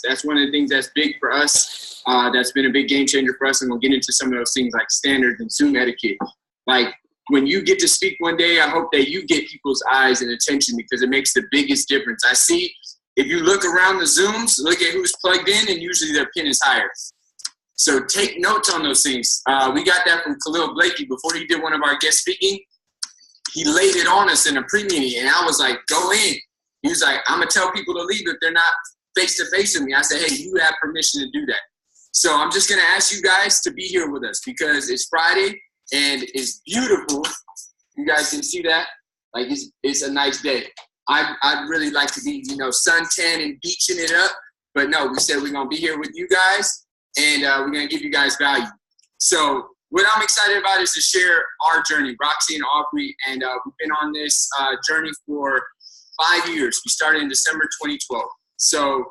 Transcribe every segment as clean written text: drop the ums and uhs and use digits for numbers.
That's one of the things that's big for us. That's been a big game changer for us, and we'll get into some of those things like standards and Zoom etiquette. Like when you get to speak one day, I hope that you get people's eyes and attention because it makes the biggest difference. I see if you look around the Zooms, look at who's plugged in, and usually their pin is higher. So take notes on those things. We got that from Khalil Blakey before he did one of our guest speaking. He laid it on us in a pre-meeting, and I was like, go in. He was like, I'm going to tell people to leave if they're not face-to-face with me. I said, hey, you have permission to do that. So I'm just going to ask you guys to be here with us because it's Friday, and it's beautiful. You guys can see that. Like, it's a nice day. I'd really like to be, suntan and beaching it up. But no, we said we're going to be here with you guys, and we're going to give you guys value. So what I'm excited about is to share our journey, Roxy and Aubrey, and we've been on this journey for 5 years. We started in December 2012. So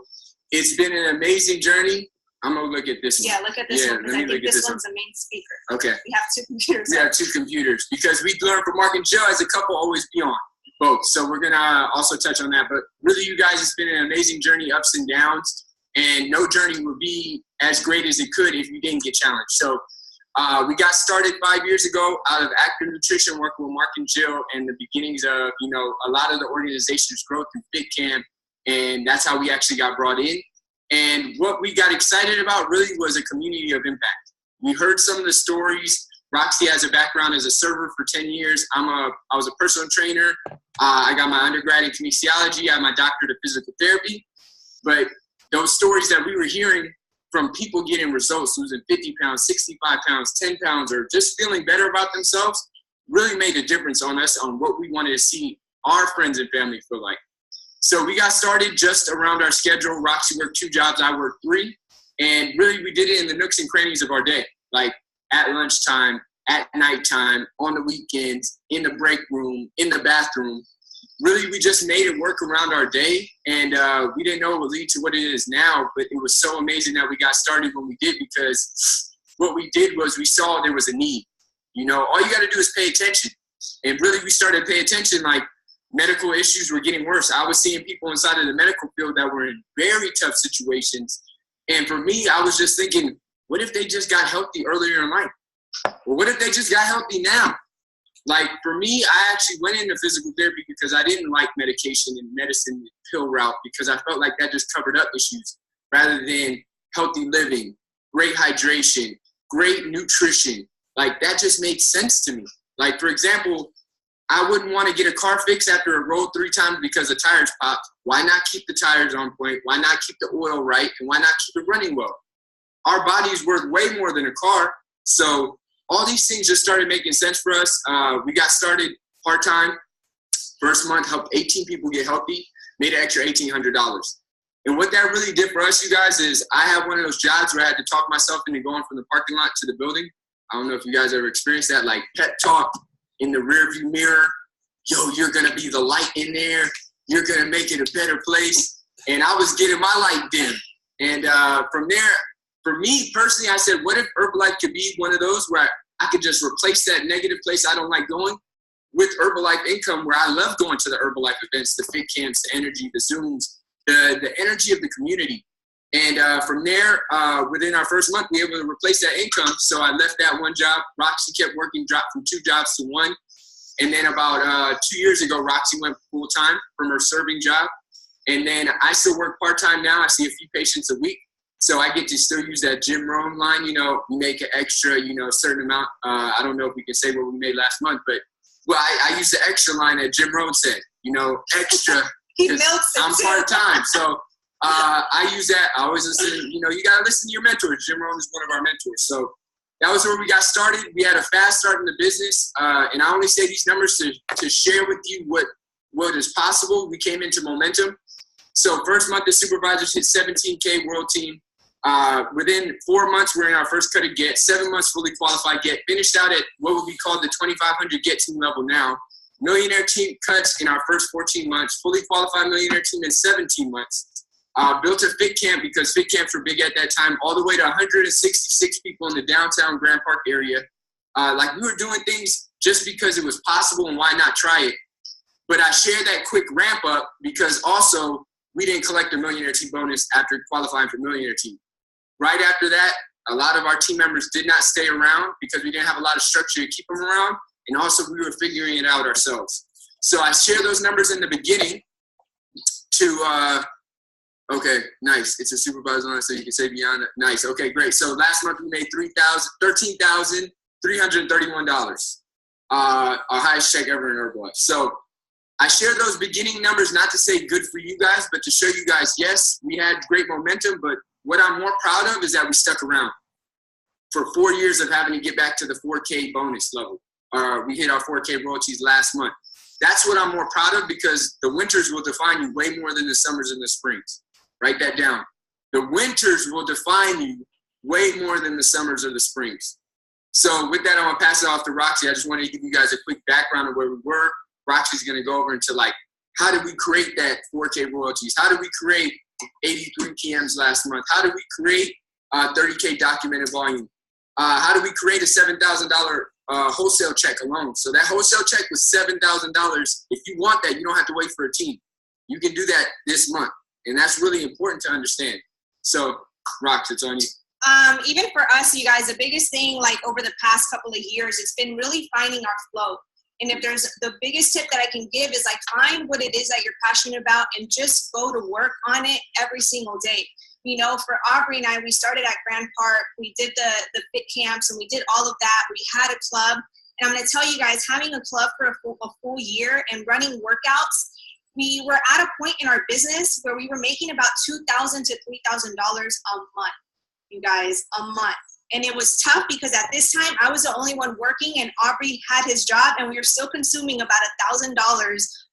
it's been an amazing journey. I'm going to look at this one. Yeah, look at this one because I think this one's the main speaker. Okay. We have two computers. We have two computers because we learned from Mark and Jill as a couple always be on both. So we're going to also touch on that. But really, you guys, it's been an amazing journey, ups and downs. And no journey would be as great as it could if you didn't get challenged. So we got started 5 years ago out of active nutrition, working with Mark and Jill, and the beginnings of, a lot of the organization's growth through Fit Camp. And that's how we actually got brought in. And what we got excited about really was a community of impact. We heard some of the stories. Roxy has a background as a server for 10 years. I was a personal trainer. I got my undergrad in kinesiology. I have my doctorate of physical therapy. But those stories that we were hearing from people getting results, losing 50 pounds, 65 pounds, 10 pounds, or just feeling better about themselves, really made a difference on us on what we wanted to see our friends and family feel like. So we got started just around our schedule. Roxy worked 2 jobs, I worked 3. And really we did it in the nooks and crannies of our day, like at lunchtime, at nighttime, on the weekends, in the break room, in the bathroom. Really, we just made it work around our day, and we didn't know it would lead to what it is now, but it was so amazing that we got started when we did because what we did was we saw there was a need. All you got to do is pay attention. And really, we started to pay attention, like medical issues were getting worse. I was seeing people inside of the medical field that were in very tough situations. And for me, I was just thinking, what if they just got healthy earlier in life? Well, what if they just got healthy now? Like for me, I actually went into physical therapy because I didn't like medication and medicine pill route because I felt like that just covered up issues rather than healthy living, great hydration, great nutrition. Like that just made sense to me. Like for example, I wouldn't want to get a car fixed after it rolled 3 times because the tires popped. Why not keep the tires on point? Why not keep the oil right? And why not keep it running well? Our body's worth way more than a car. So all these things just started making sense for us. We got started part-time. First month, helped 18 people get healthy, made an extra $1,800. And what that really did for us, you guys, is I have one of those jobs where I had to talk myself into going from the parking lot to the building. I don't know if you guys ever experienced that, like pep talk in the rearview mirror. Yo, you're going to be the light in there. You're going to make it a better place. And I was getting my light dim. And from there, for me personally, I said, what if Herbalife could be one of those where I could just replace that negative place I don't like going with Herbalife income where I love going to the Herbalife events, the fit camps, the energy, the Zooms, the energy of the community. And from there, within our first month, we were able to replace that income. So I left that one job. Roxy kept working, dropped from 2 jobs to 1. And then about 2 years ago, Roxy went full-time from her serving job. And then I still work part-time now. I see a few patients a week. So I get to still use that Jim Rohn line, we make an extra, a certain amount. I don't know if we can say what we made last month, but I use the extra line that Jim Rohn said, extra. He milks it I'm part-time. So I use that. I always listen, you got to listen to your mentors. Jim Rohn is one of our mentors. So that was where we got started. We had a fast start in the business. And I only say these numbers to share with you what is possible. We came into momentum. So first month, the supervisors hit 17K world team. Within 4 months, we're in our first cut of get. 7 months fully qualified get. Finished out at what would be called the 2,500 get team level now. Millionaire team cuts in our first 14 months. Fully qualified millionaire team in 17 months. Built a fit camp because fit camps were big at that time. All the way to 166 people in the downtown Grand Park area. Like we were doing things just because it was possible and why not try it. But I shared that quick ramp up because also we didn't collect a Millionaire Team bonus after qualifying for Millionaire Team. Right after that, a lot of our team members did not stay around because we didn't have a lot of structure to keep them around. And also we were figuring it out ourselves. So I share those numbers in the beginning to, okay, nice. It's a supervisor line, so you can say beyond it. Nice. Okay, great. So last month we made $13,331. Our highest check ever in Herbalife. So I share those beginning numbers not to say good for you guys, but to show you guys, yes, we had great momentum, but what I'm more proud of is that we stuck around for 4 years of having to get back to the 4K bonus level. We hit our 4K royalties last month. That's what I'm more proud of because the winters will define you way more than the summers and the springs. Write that down. The winters will define you way more than the summers or the springs. So with that, I'm going to pass it off to Roxy. I just wanted to give you guys a quick background of where we were. Roxy's going to go over into like, how did we create that 4K royalties? How did we create 83 PMs last month? How did we create 30K documented volume? How did we create a $7,000 wholesale check alone? So that wholesale check was $7,000. If you want that, you don't have to wait for a team. You can do that this month. And that's really important to understand. So, Rox, it's on you. Even for us, you guys, the biggest thing, like over the past couple of years, it's been really finding our flow. And if there's the biggest tip that I can give is like find what it is that you're passionate about and just go to work on it every single day. You know, for Aubrey and I, we started at Grand Park. We did the fit camps and we did all of that. We had a club. And I'm going to tell you guys, having a club for a full year and running workouts, we were at a point in our business where we were making about $2,000 to $3,000 a month, you guys, a month. And it was tough because at this time I was the only one working and Aubrey had his job and we were still consuming about $1,000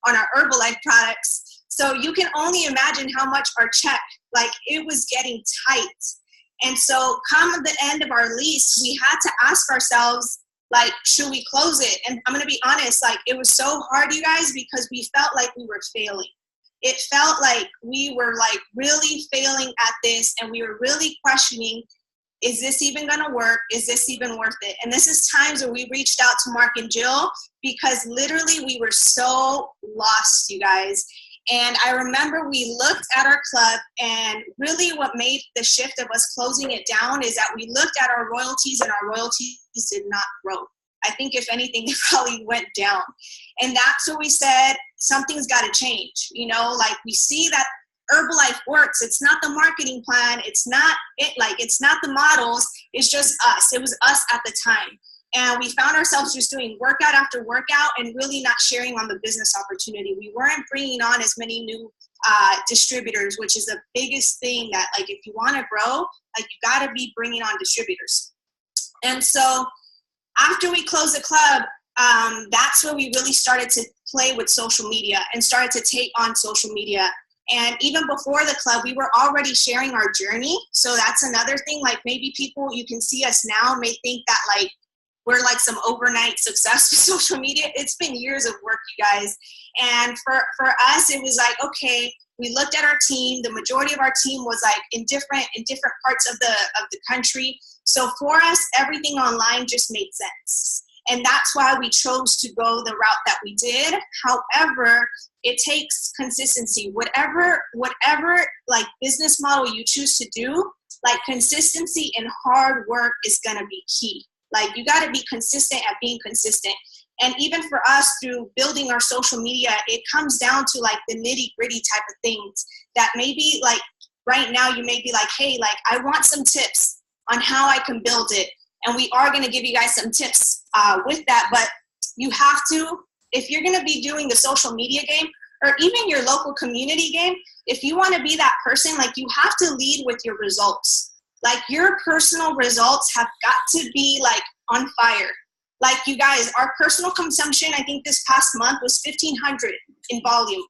on our Herbalife products. So you can only imagine how much our check, like it was getting tight. And so come the end of our lease, we had to ask ourselves, like, should we close it? And I'm going to be honest, like it was so hard, you guys, because we felt like we were failing. It felt like we were like really failing at this and we were really questioning, is this even going to work? Is this even worth it? And this is times where we reached out to Mark and Jill because literally we were so lost, you guys. And I remember we looked at our club and really what made the shift of us closing it down is that we looked at our royalties and our royalties did not grow. I think if anything, it probably went down. And that's where we said, something's got to change. You know, like we see that Herbalife works. It's not the marketing plan. It's not the models. It's just us. It was us at the time. And we found ourselves just doing workout after workout and really not sharing on the business opportunity. We weren't bringing on as many new distributors, which is the biggest thing that, like, if you want to grow, like, you got to be bringing on distributors. And so after we closed the club, that's where we really started to play with social media and started to take on social media. And even before the club, we were already sharing our journey. So that's another thing. Like maybe people, you can see us now, may think that like we're like some overnight success with social media. It's been years of work, you guys. And for us, it was like, okay, we looked at our team. The majority of our team was like in different parts of the country. So for us, everything online just made sense. And that's why we chose to go the route that we did. However, it takes consistency. Whatever like business model you choose to do, like consistency and hard work is gonna be key. Like you gotta be consistent at being consistent. And even for us through building our social media, it comes down to like the nitty gritty type of things that maybe like right now you may be like, hey, like I want some tips on how I can build it. And we are going to give you guys some tips with that. But you have to, if you're going to be doing the social media game or even your local community game, if you want to be that person, like you have to lead with your results. Like your personal results have got to be like on fire. Like you guys, our personal consumption, I think this past month was 1,500 in volume.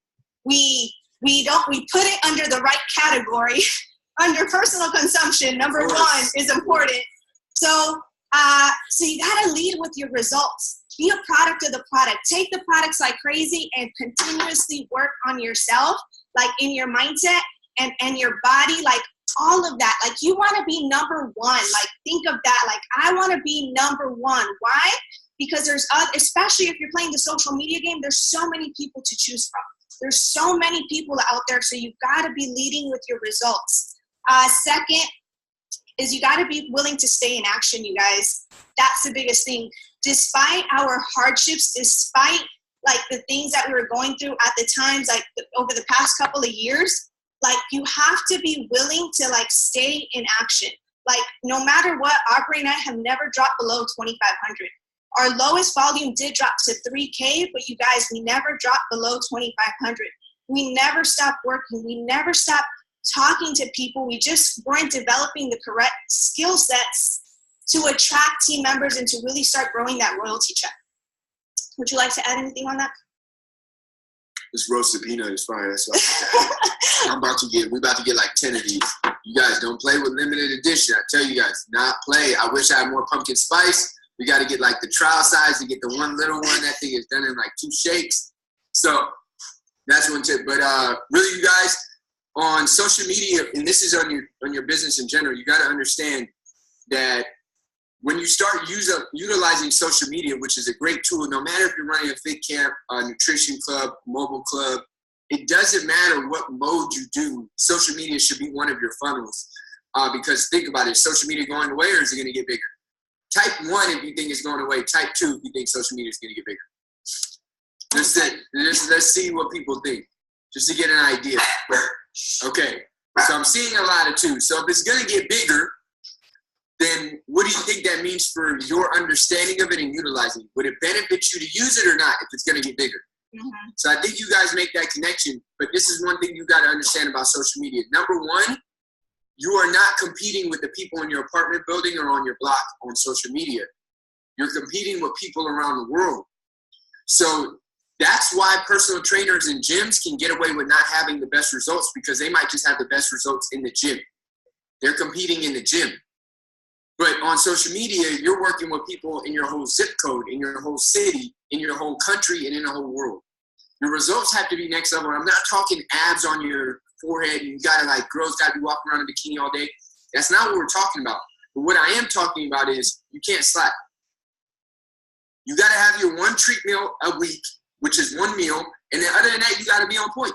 We put it under the right category. Under personal consumption, number one is important. So you gotta lead with your results. Be a product of the product. Take the products like crazy and continuously work on yourself, like in your mindset and your body, like all of that. Like you wanna be number one. Like think of that. Like I wanna be number one. Why? Because there's, especially if you're playing the social media game, there's so many people to choose from. There's so many people out there, so you've got to be leading with your results. Second is you got to be willing to stay in action, you guys. That's the biggest thing. Despite our hardships, despite like the things that we were going through at the times, like over the past couple of years, like you have to be willing to like stay in action. Like no matter what, Aubrey and I have never dropped below 2,500. Our lowest volume did drop to 3K, but you guys, we never dropped below 2,500. We never stopped working. We never stopped talking to people. We just weren't developing the correct skill sets to attract team members and to really start growing that royalty check. Would you like to add anything on that? This roasted peanut is fire. That's what we're about to get like 10 of these. You guys don't play with limited edition. I tell you guys, not play. I wish I had more pumpkin spice. We got to get like the trial size to get the one little one. That thing is done in like 2 shakes. So that's one tip. But really, you guys, on social media, and this is on your business in general, you got to understand that when you start utilizing social media, which is a great tool, no matter if you're running a fit camp, a nutrition club, mobile club, it doesn't matter what mode you do. Social media should be one of your funnels. Because think about it, social media going away, or is it going to get bigger? Type 1 if you think it's going away. Type 2 if you think social media is going to get bigger. Let's see what people think, just to get an idea. Okay, so I'm seeing a lot of 2. So if it's going to get bigger, then what do you think that means for your understanding of it and utilizing it? Would it benefit you to use it or not if it's going to get bigger? Mm-hmm. So I think you guys make that connection, but this is one thing you got to understand about social media. Number 1, you are not competing with the people in your apartment building or on your block on social media. You're competing with people around the world. So that's why personal trainers and gyms can get away with not having the best results, because they might just have the best results in the gym. They're competing in the gym. But on social media, you're working with people in your whole zip code, in your whole city, in your whole country, and in the whole world. Your results have to be next level. I'm not talking abs on your forehead and you gotta like girls gotta be walking around in a bikini all day. That's not what we're talking about. But what I am talking about is you can't slack. You gotta have your 1 treat meal a week, which is 1 meal, and then other than that, you gotta be on point.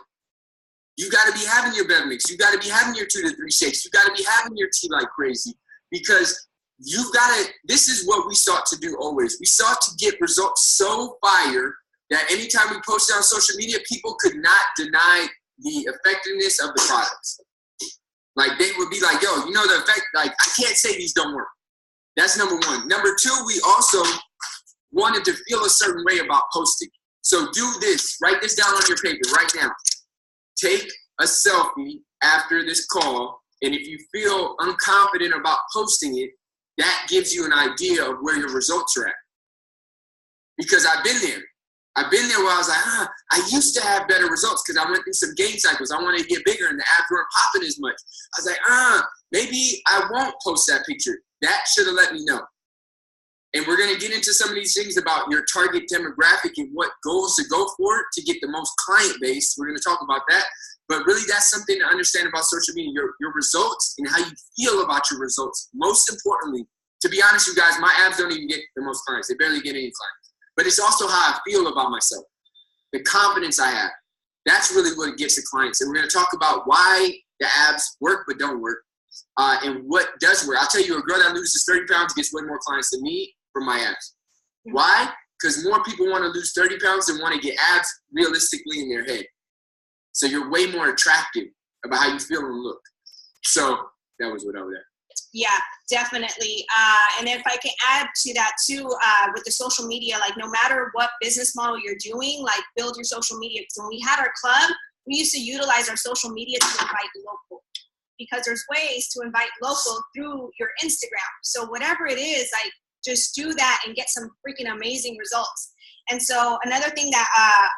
You gotta be having your bev mix. You gotta be having your 2 to 3 shakes. You gotta be having your tea like crazy, because you've gotta. This is what we sought to do always. We sought to get results so fire that anytime we posted on social media, people could not deny the effectiveness of the products. Like they would be like, yo, you know the effect, like I can't say these don't work. That's number 1. Number 2, we also wanted to feel a certain way about posting. So do this, write this down on your paper right now. Take a selfie after this call, and if you feel unconfident about posting it, that gives you an idea of where your results are at. Because I've been there. I've been there where I was like, I used to have better results because I went through some gain cycles. I wanted to get bigger and the abs weren't popping as much. I was like, maybe I won't post that picture. That should have let me know. And we're going to get into some of these things about your target demographic and what goals to go for to get the most client base. We're going to talk about that. But really, that's something to understand about social media, your results and how you feel about your results. Most importantly, to be honest, you guys, my abs don't even get the most clients. They barely get any clients. But it's also how I feel about myself, the confidence I have. That's really what gets the clients. And we're going to talk about why the abs work but don't work, and what does work. I'll tell you, a girl that loses 30 pounds gets way more clients than me from my abs. Why? Because more people want to lose 30 pounds than want to get abs realistically in their head. So you're way more attractive about how you feel and look. So that was what I was at. Yeah, definitely. And if I can add to that too, with the social media, like no matter what business model you're doing, like build your social media. Because when we had our club, we used to utilize our social media to invite local, because there's ways to invite local through your Instagram. So whatever it is, like just do that and get some freaking amazing results. And so another thing that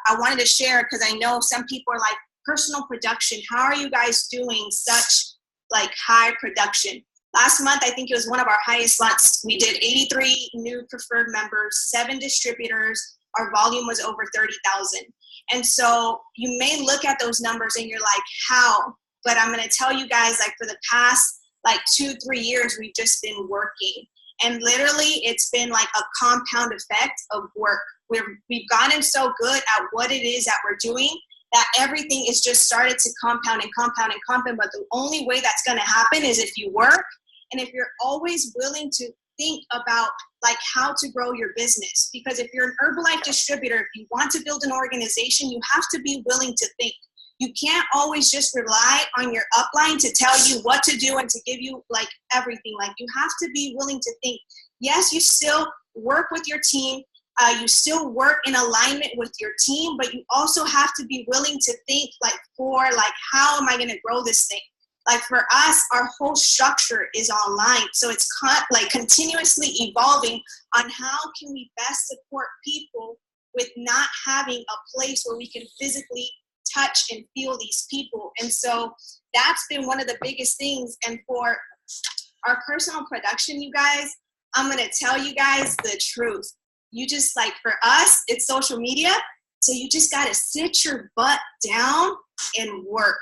I wanted to share, because I know some people are like, personal production, how are you guys doing such like high production? Last month, I think it was one of our highest months. We did 83 new preferred members, 7 distributors. Our volume was over 30,000. And so you may look at those numbers and you're like, how? But I'm going to tell you guys, like for the past like 2-3 years, we've just been working. And literally, it's been like a compound effect of work. We've gotten so good at what it is that we're doing that everything is just started to compound and compound and compound. But the only way that's going to happen is if you work and if you're always willing to think about like how to grow your business. Because if you're an Herbalife distributor, if you want to build an organization, you have to be willing to think. You can't always just rely on your upline to tell you what to do and to give you like everything. Like you have to be willing to think. Yes, you still work with your team. You still work in alignment with your team, but you also have to be willing to think like how am I going to grow this thing? Like for us, our whole structure is online. So it's like continuously evolving on how can we best support people with not having a place where we can physically touch and feel these people. And so that's been one of the biggest things. And for our personal production, you guys, I'm going to tell you guys the truth. You just like, for us, it's social media. So you just got to sit your butt down and work.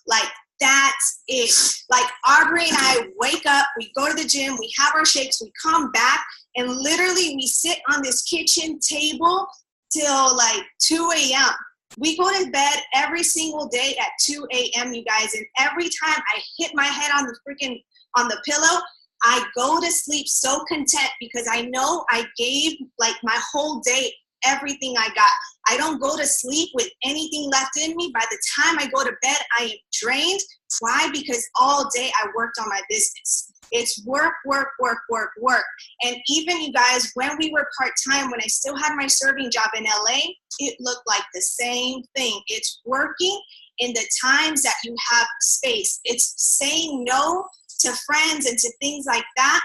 Like that's it. Like Aubrey and I wake up, we go to the gym, we have our shakes, we come back, and literally we sit on this kitchen table till like 2 a.m. We go to bed every single day at 2 a.m., you guys. And every time I hit my head on the pillow, I go to sleep so content because I know I gave like my whole day everything I got. I don't go to sleep with anything left in me. By the time I go to bed, I am drained. Why? Because all day I worked on my business. It's work, work, work, work, work. And even you guys, when we were part-time, when I still had my serving job in LA, it looked like the same thing. It's working in the times that you have space. It's saying no to friends and to things like that.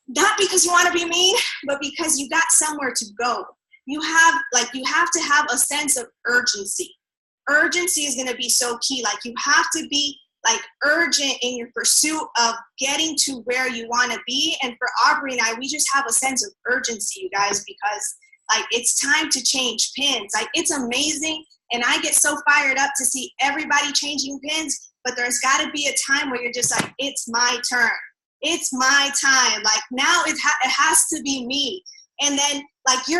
Not because you want to be mean, but because you got somewhere to go. You have to have a sense of urgency. Urgency is going to be so key. Like you have to be like urgent in your pursuit of getting to where you want to be. And for Aubrey and I, we just have a sense of urgency, you guys, because like it's time to change pins. Like it's amazing. And I get so fired up to see everybody changing pins, but there's got to be a time where you're just like, it's my turn. It's my time. Like now it has to be me. And then you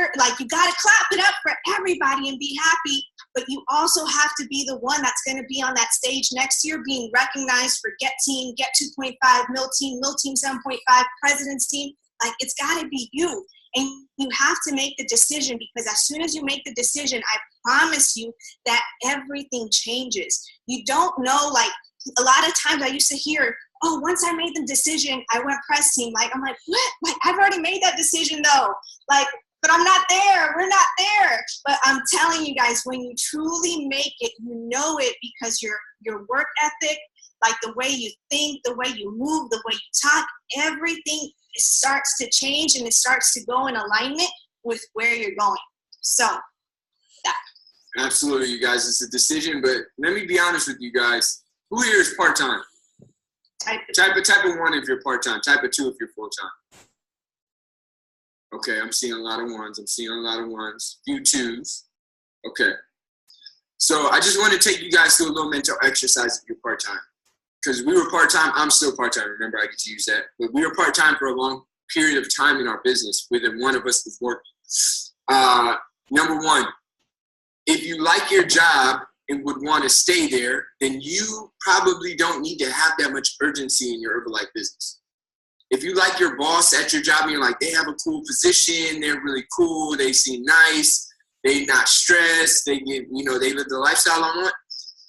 got to clap it up for everybody and be happy, but you also have to be the one that's going to be on that stage next year being recognized for Get Team, Get 2.5, Mill Team 7.5, President's Team. Like it's got to be you. And you have to make the decision, because as soon as you make the decision, I promise you that everything changes. You don't know, like a lot of times I used to hear, oh, once I made the decision, I went press team. Like, I'm like, what? Like, I've already made that decision though. Like, but I'm not there. We're not there. But I'm telling you guys, when you truly make it, you know it, because your work ethic, like the way you think, the way you move, the way you talk, everything starts to change and it starts to go in alignment with where you're going. So, that. Absolutely, you guys. It's a decision, but let me be honest with you guys. Who here is part-time? Type of 1 if you're part-time. Type of 2 if you're full-time. Okay, I'm seeing a lot of 1s. Few 2s. Okay. So I just want to take you guys through a little mental exercise if you're part-time. Because we were part-time. I'm still part-time. Remember, I get to use that. But we were part-time for a long period of time in our business, whether one of us was working. Number 1, if you like your job and would want to stay there, then you probably don't need to have that much urgency in your Herbalife business. If you like your boss at your job and you're like, they have a cool position, they're really cool, they seem nice, they're not stressed, they get, they live the lifestyle I want,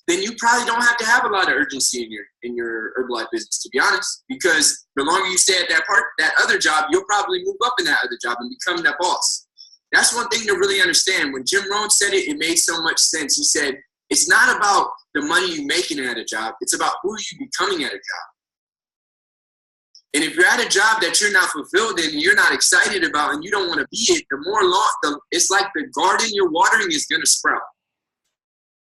then you probably don't have to have a lot of urgency in your Herbalife business, to be honest, because the longer you stay at that other job, you'll probably move up in that other job and become that boss. That's one thing to really understand. When Jim Rohn said it, it made so much sense. He said, it's not about the money you're making at a job. It's about who you're becoming at a job. And if you're at a job that you're not fulfilled in, and you're not excited about, and you don't want to be it, it's like the garden you're watering is going to sprout.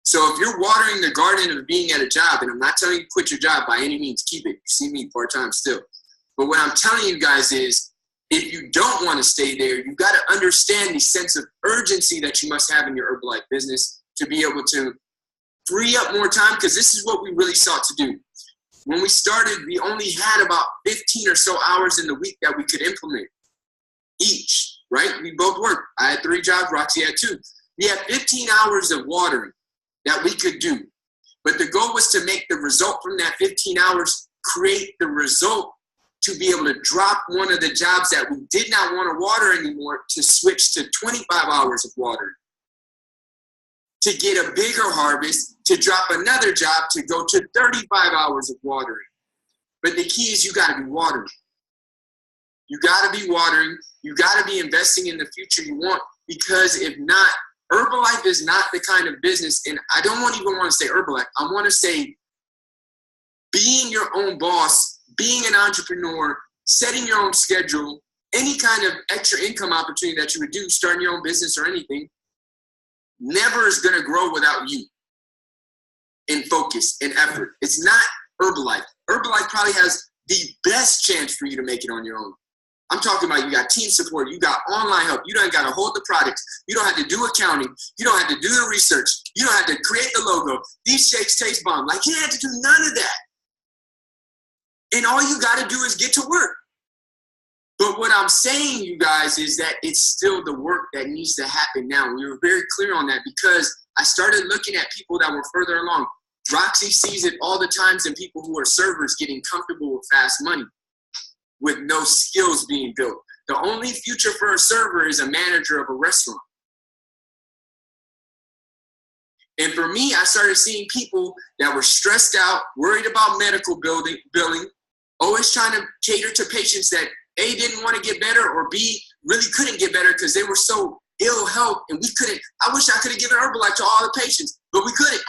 So if you're watering the garden of being at a job, and I'm not telling you to quit your job by any means, keep it. You see me part-time still. But what I'm telling you guys is, if you don't want to stay there, you've got to understand the sense of urgency that you must have in your Herbalife business to be able to free up more time, because this is what we really sought to do. When we started, we only had about 15 or so hours in the week that we could implement each, right? We both worked. I had 3 jobs, Roxy had 2. We had 15 hours of watering. that we could do. But the goal was to make the result from that 15 hours, create the result to be able to drop one of the jobs that we did not want to water anymore to switch to 25 hours of watering, to get a bigger harvest, to drop another job to go to 35 hours of watering. But the key is you got to be watering. You got to be watering. You got to be investing in the future you want, because if not, Herbalife is not the kind of business, and I don't even want to say Herbalife. I want to say being your own boss, being an entrepreneur, setting your own schedule, any kind of extra income opportunity that you would do, starting your own business or anything, never is going to grow without you in focus and effort. It's not Herbalife. Herbalife probably has the best chance for you to make it on your own. I'm talking about you got team support, you got online help, you don't got to hold the products, you don't have to do accounting, you don't have to do the research, you don't have to create the logo. These shakes taste bomb. Like, you had to do none of that. And all you got to do is get to work. But what I'm saying, you guys, is that it's still the work that needs to happen now. We were very clear on that, because I started looking at people that were further along. Roxy sees it all the times in people who are servers getting comfortable with fast money, with no skills being built. The only future for a server is a manager of a restaurant. And for me, I started seeing people that were stressed out, worried about medical billing, always trying to cater to patients that A, didn't want to get better, or B, really couldn't get better because they were so ill health, and we couldn't. I wish I could have given Herbalife to all the patients, but we couldn't.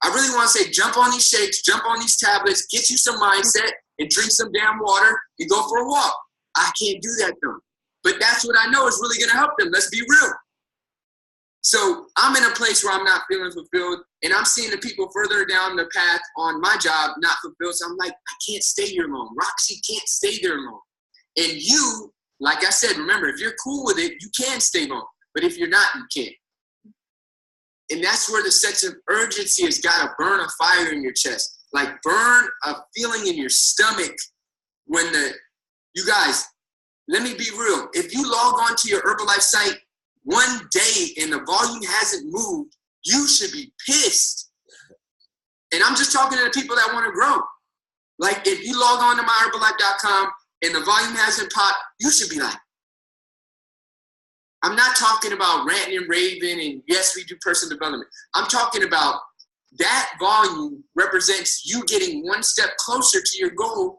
I really want to say, jump on these shakes, jump on these tablets, get you some mindset, and drink some damn water and go for a walk. I can't do that though. But that's what I know is really going to help them. Let's be real. So I'm in a place where I'm not feeling fulfilled, and I'm seeing the people further down the path on my job not fulfilled. So I'm like, I can't stay here long. Roxy can't stay there long. And you, like I said, remember, if you're cool with it, you can stay long. But if you're not, you can't. And that's where the sense of urgency has got to burn a fire in your chest. Like, burn a feeling in your stomach when you guys, let me be real. If you log on to your Herbalife site one day and the volume hasn't moved, you should be pissed. And I'm just talking to the people that want to grow. Like, if you log on to myherbalife.com and the volume hasn't popped, you should be like, I'm not talking about ranting and raving and yes, we do personal development. I'm talking about that volume represents you getting one step closer to your goal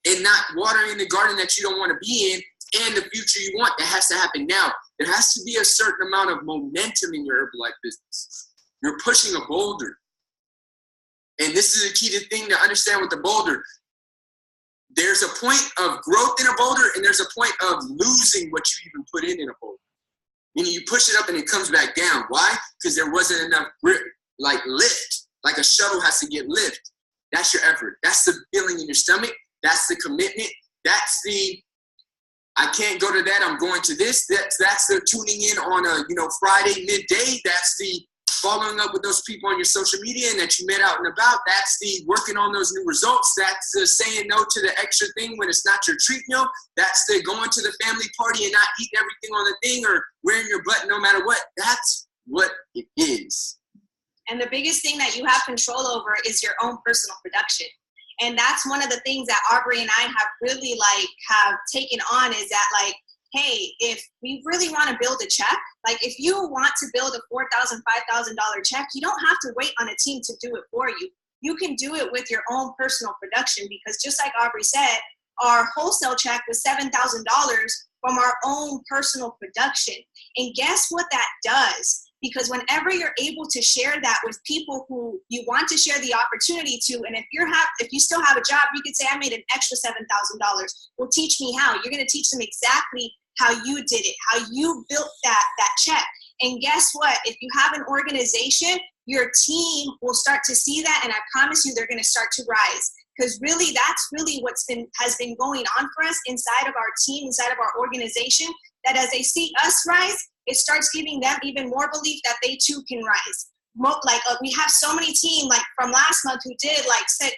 and not watering the garden that you don't want to be in and the future you want. That has to happen now. There has to be a certain amount of momentum in your Herbalife business. You're pushing a boulder. And this is a key thing to understand with the boulder. There's a point of growth in a boulder, and there's a point of losing what you even put in a boulder. Meaning you push it up and it comes back down. Why? Because there wasn't enough grip, like lift. Like a shuttle has to get lift. That's your effort. That's the feeling in your stomach. That's the commitment. That's the, I can't go to that, I'm going to this. That's the tuning in on a Friday midday. That's the following up with those people on your social media and that you met out and about. That's the working on those new results. That's the saying no to the extra thing when it's not your treat meal. That's the going to the family party and not eating everything on the thing or wearing your butt no matter what. That's what it is. And the biggest thing that you have control over is your own personal production. And that's one of the things that Aubrey and I have really have taken on is that hey, if we really want to build a check, if you want to build a $4,000, $5,000 check, you don't have to wait on a team to do it for you. You can do it with your own personal production because just like Aubrey said, our wholesale check was $7,000 from our own personal production. And guess what that does? Because whenever you're able to share that with people who you want to share the opportunity to, and if you still have a job, you could say, I made an extra $7,000. Well, teach me how. You're going to teach them exactly how you did it, how you built that check. And guess what? If you have an organization, your team will start to see that, and I promise you they're going to start to rise. Because really, that's really has been going on for us inside of our team, inside of our organization, that as they see us rise, it starts giving them even more belief that they too can rise. We have so many teams from last month who did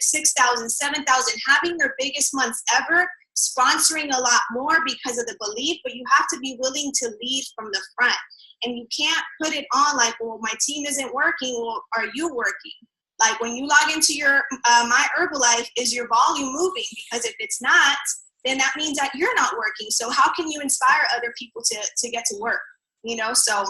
6,000, 7,000, having their biggest months ever, sponsoring a lot more because of the belief, but you have to be willing to lead from the front. And you can't put it on like, well, my team isn't working. Well, are you working? Like when you log into your My Herbalife, is your volume moving? Because if it's not, then that means that you're not working. So how can you inspire other people to get to work? You know, so.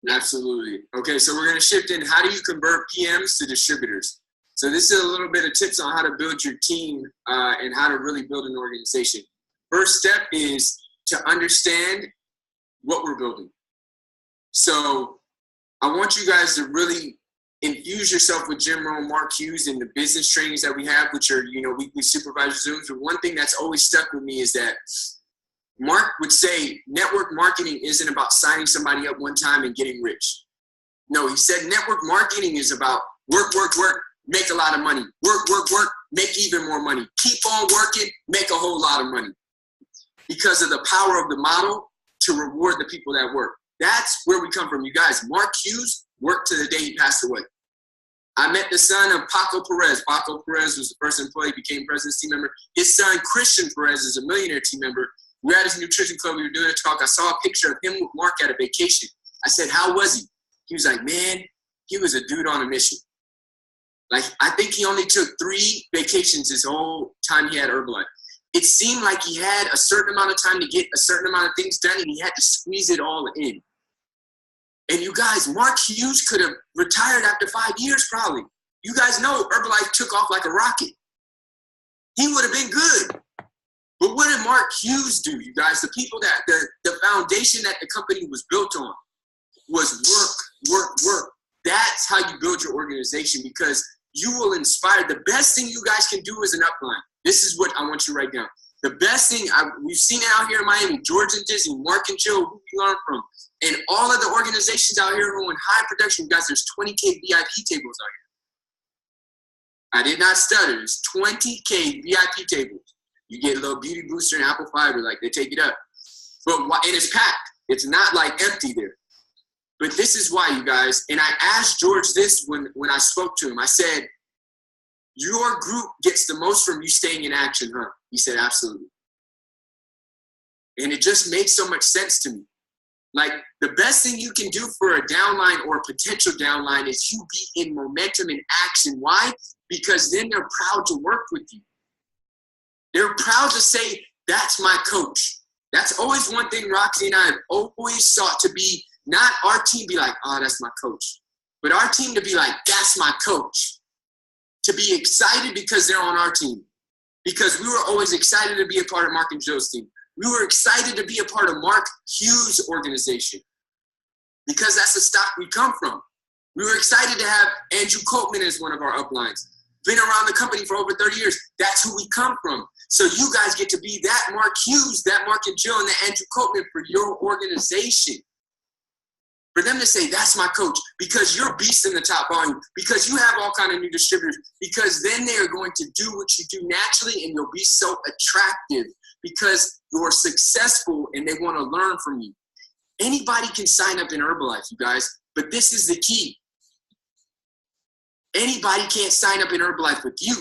Absolutely. Okay, so we're going to shift in. How do you convert PMs to distributors? So this is a little bit of tips on how to build your team and how to really build an organization. First step is to understand what we're building. So I want you guys to really infuse yourself with Jim Rohn, Mark Hughes, and the business trainings that we have, which are, weekly supervisor Zooms. But one thing that's always stuck with me is that Mark would say network marketing isn't about signing somebody up one time and getting rich. No, he said network marketing is about work, make a lot of money. Work, make even more money. Keep on working, make a whole lot of money. Because of the power of the model to reward the people that work. That's where we come from, you guys. Mark Hughes worked to the day he passed away. I met the son of Paco Perez. Paco Perez was the first employee, became president's team member. His son, Christian Perez, is a millionaire team member. We were at his nutrition club. We were doing a talk. I saw a picture of him with Mark at a vacation. I said, how was he? He was like, man, he was a dude on a mission. Like, I think he only took 3 vacations his whole time he had Herbalife. It seemed like he had a certain amount of time to get a certain amount of things done, and he had to squeeze it all in. And you guys, Mark Hughes could have retired after 5 years probably. You guys know Herbalife took off like a rocket. He would have been good. But what did Mark Hughes do, you guys? The people that, the foundation that the company was built on was work. That's how you build your organization, because you will inspire. The best thing you guys can do as an upline, this is what I want you to write down. The best thing, we've seen it out here in Miami, George and Disney, Mark and Joe, who we learn from, and all of the organizations out here who are in high production, guys, there's 20K VIP tables out here. I did not stutter. There's 20K VIP tables. You get a little beauty booster and apple fiber, like they take it up. And it's packed. It's not like empty there. But this is why, you guys, and I asked George this when I spoke to him. I said, your group gets the most from you staying in action, huh? He said, absolutely. And it just made so much sense to me. Like, the best thing you can do for a downline or a potential downline is you be in momentum and action. Why? Because then they're proud to work with you. They're proud to say, that's my coach. That's always one thing Roxy and I have always sought to be, not our team be like, oh, that's my coach. But our team to be like, that's my coach. To be excited because they're on our team. Because we were always excited to be a part of Mark and Joe's team. We were excited to be a part of Mark Hughes' organization. Because that's the stock we come from. We were excited to have Andrew Copeman as one of our uplines. Been around the company for over 30 years. That's who we come from. So you guys get to be that Mark Hughes, that Mark and Joe, and that Andrew Copeman for your organization. For them to say, that's my coach, because you're beast in the top volume, because you have all kind of new distributors, because then they are going to do what you do naturally, and you'll be so attractive because you're successful and they want to learn from you. Anybody can sign up in Herbalife, you guys, but this is the key. Anybody can't sign up in Herbalife with you.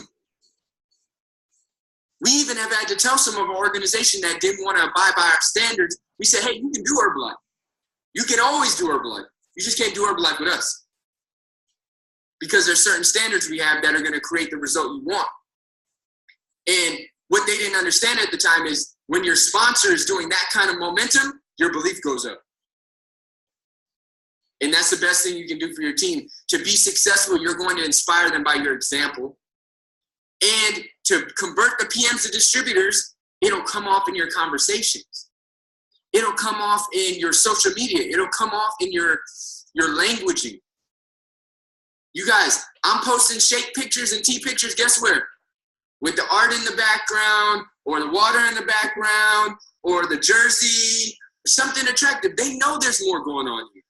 We even have had to tell some of our organization that didn't want to abide by our standards. We said, hey, you can do Herbalife. You can always do Herbalife. You just can't do Herbalife with us. Because there's certain standards we have that are going to create the result you want. And what they didn't understand at the time is when your sponsor is doing that kind of momentum, your belief goes up. And that's the best thing you can do for your team. To be successful, you're going to inspire them by your example. And to convert the PMs to distributors, it'll come off in your conversations. It'll come off in your social media. It'll come off in your languaging. You guys, I'm posting shake pictures and tea pictures, guess where? With the art in the background, or the water in the background, or the jersey, or something attractive. They know there's more going on here.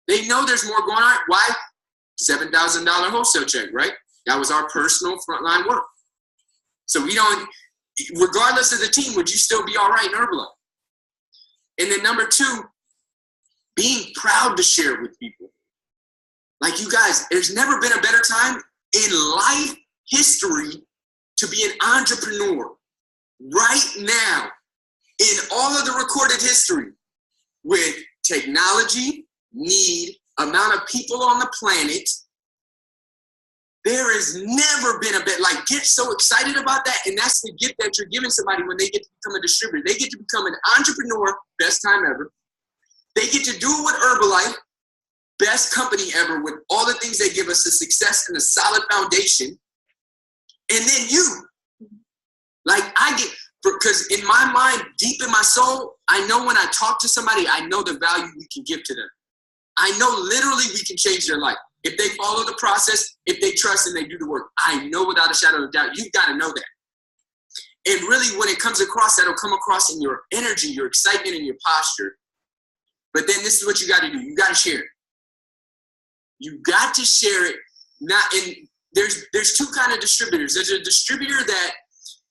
They know there's more going on. Why? $7,000 wholesale check, right? That was our personal frontline work. So we don't, regardless of the team, would you still be all right in Herbalife? And then number 2, being proud to share with people. Like, you guys, there's never been a better time in life history to be an entrepreneur. Right now, in all of the recorded history, with technology, need, amount of people on the planet. There has never been a bit, like, get so excited about that. And that's the gift that you're giving somebody when they get to become a distributor. They get to become an entrepreneur, best time ever. They get to do it with Herbalife, best company ever, with all the things they give us, the success and the solid foundation. And then you, like, I get, because in my mind, deep in my soul, I know when I talk to somebody, I know the value we can give to them. I know literally we can change their life. If they follow the process, if they trust and they do the work, I know without a shadow of a doubt, you've got to know that. And really, when it comes across, that'll come across in your energy, your excitement, and your posture. But then this is what you got to do. You got to share it. You got to share it. And there's two kind of distributors. There's a distributor that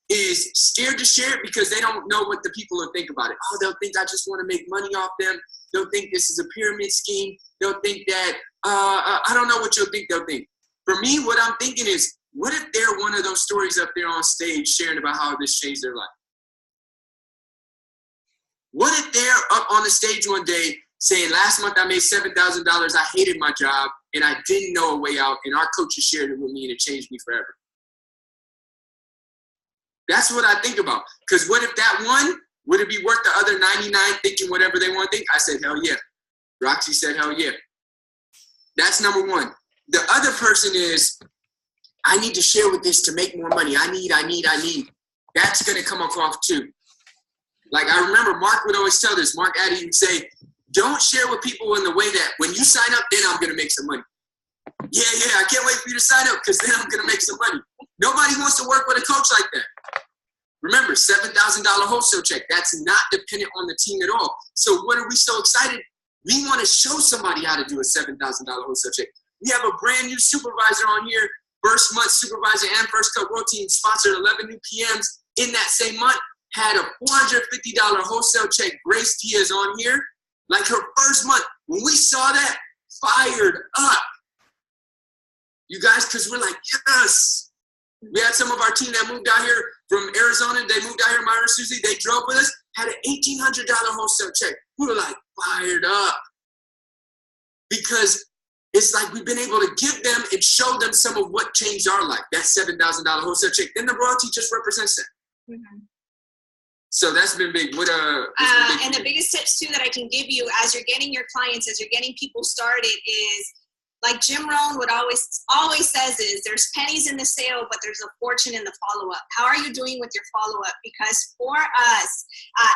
is scared to share it because they don't know what the people will think about it. Oh, they'll think I just want to make money off them. They'll think this is a pyramid scheme. They'll think that, I don't know what you'll think they'll think. For me, what I'm thinking is, what if they're one of those stories up there on stage sharing about how this changed their life? What if they're up on the stage one day saying, last month I made $7,000, I hated my job, and I didn't know a way out, and our coaches shared it with me, and it changed me forever. That's what I think about. Because what if that one, would it be worth the other 99 thinking whatever they want to think? I said, hell yeah. Roxy said, hell yeah. That's number one. The other person is, I need to share with this to make more money. I need. That's going to come across too. Like, I remember Mark would always tell this. Mark Addy would say, don't share with people in the way that when you sign up, then I'm going to make some money. Yeah, I can't wait for you to sign up because then I'm going to make some money. Nobody wants to work with a coach like that. Remember, $7,000 wholesale check. That's not dependent on the team at all. So what are we so excited? We want to show somebody how to do a $7,000 wholesale check. We have a brand new supervisor on here, first month supervisor and first cut world team, sponsored 11 new PMs in that same month, had a $450 wholesale check. Grace Diaz on here, like her first month. When we saw that, fired up. You guys, because we're like, yes. We had some of our team that moved out here from Arizona. They moved out here, Myra Susie. They drove with us, had an $1,800 wholesale check. We were like fired up because it's like we've been able to give them and show them some of what changed our life. That $7,000 wholesale check. Then the royalty just represents that. Mm-hmm. So that's been big. And the biggest tips too that I can give you as you're getting your clients, as you're getting people started is, like Jim Rohn would always says is, there's pennies in the sale, but there's a fortune in the follow-up. How are you doing with your follow-up? Because for us,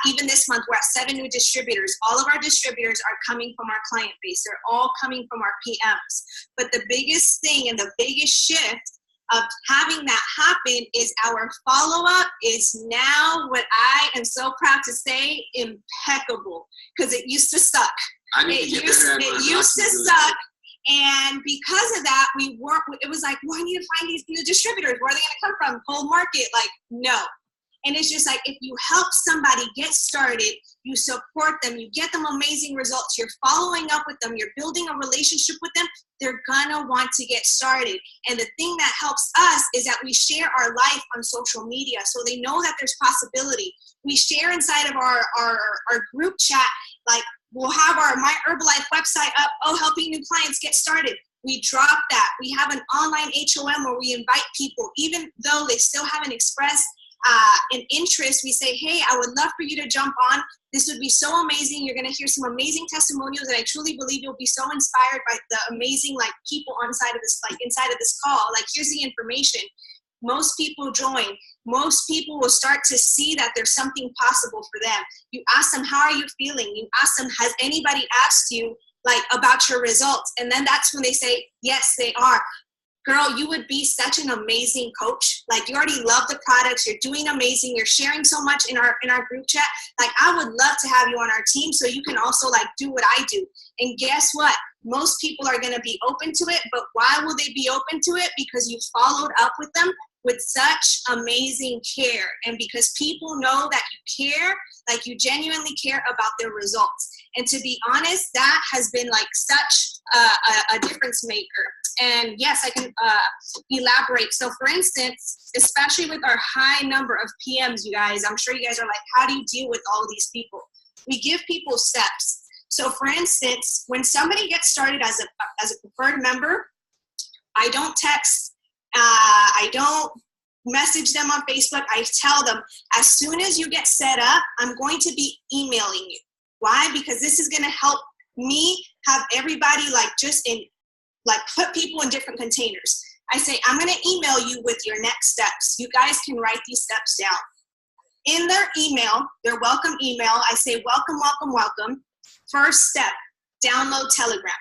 even this month, we're at 7 new distributors. All of our distributors are coming from our client base. They're all coming from our PMs. But the biggest thing and the biggest shift of having that happen is our follow-up is now, what I am so proud to say, impeccable. Because it used to suck. It used to suck. And because of that, it was like, well, I need to find these new distributors. Where are they going to come from? Cold market? Like, no. And it's just like, if you help somebody get started, you support them, you get them amazing results, you're following up with them, you're building a relationship with them, they're going to want to get started. And the thing that helps us is that we share our life on social media so they know that there's possibility. We share inside of our group chat, like, we'll have our My Herbalife website up, helping new clients get started. We drop that. We have an online HOM where we invite people, even though they still haven't expressed an interest. We say, hey, I would love for you to jump on. This would be so amazing. You're going to hear some amazing testimonials, and I truly believe you'll be so inspired by the amazing people inside of this call. Like, here's the information. Most people join. Most people will start to see that there's something possible for them. You ask them, how are you feeling? You ask them, has anybody asked you about your results? And then that's when they say, yes, they are. Girl, you would be such an amazing coach. Like, you already love the products. You're doing amazing. You're sharing so much in our group chat. Like, I would love to have you on our team so you can also do what I do. And guess what? Most people are going to be open to it. But why will they be open to it? Because you followed up with them with such amazing care. And because people know that you care, like you genuinely care about their results. And to be honest, that has been such a difference maker. And yes, I can elaborate. So for instance, especially with our high number of PMs, you guys, I'm sure you guys are like, how do you deal with all of these people? We give people steps. So for instance, when somebody gets started as a preferred member, I don't text, I don't message them on Facebook. I tell them, as soon as you get set up, I'm going to be emailing you. Why? Because this is going to help me have everybody put people in different containers. I say, I'm going to email you with your next steps. You guys can write these steps down. In their email, their welcome email, I say, welcome, welcome, welcome. First step, download Telegram.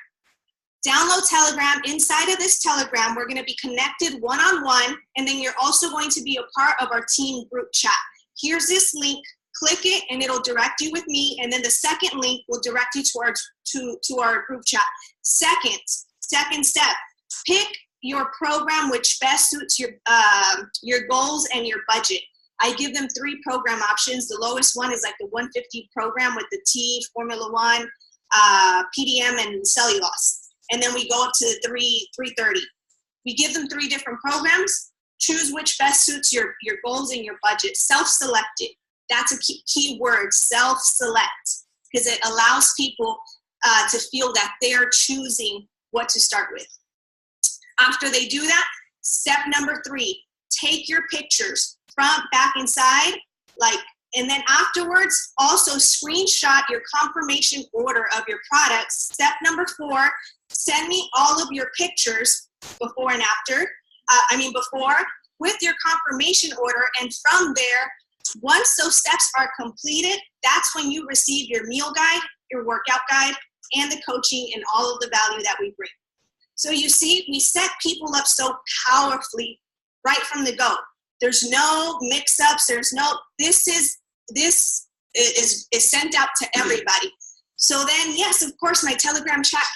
Download Telegram. Inside of this Telegram, we're going to be connected one-on-one, and then you're also going to be a part of our team group chat. Here's this link. Click it, and it'll direct you with me, and then the second link will direct you to our group chat. Second step, pick your program which best suits your goals and your budget. I give them 3 program options. The lowest one is like the 150 program with the T, Formula One, PDM, and cellulose. And then we go up to 330. We give them 3 different programs. Choose which best suits your goals and your budget. Self-selected. That's a key word, self-select, because it allows people to feel that they're choosing what to start with. After they do that, step number 3, take your pictures front, back, and side, and then afterwards, also screenshot your confirmation order of your products. Step number 4, send me all of your pictures before and after, before, with your confirmation order, and from there, once those steps are completed, that's when you receive your meal guide, your workout guide, and the coaching and all of the value that we bring. So you see, we set people up so powerfully right from the go. There's no mix-ups. This is sent out to everybody. So then, yes, of course, my Telegram chat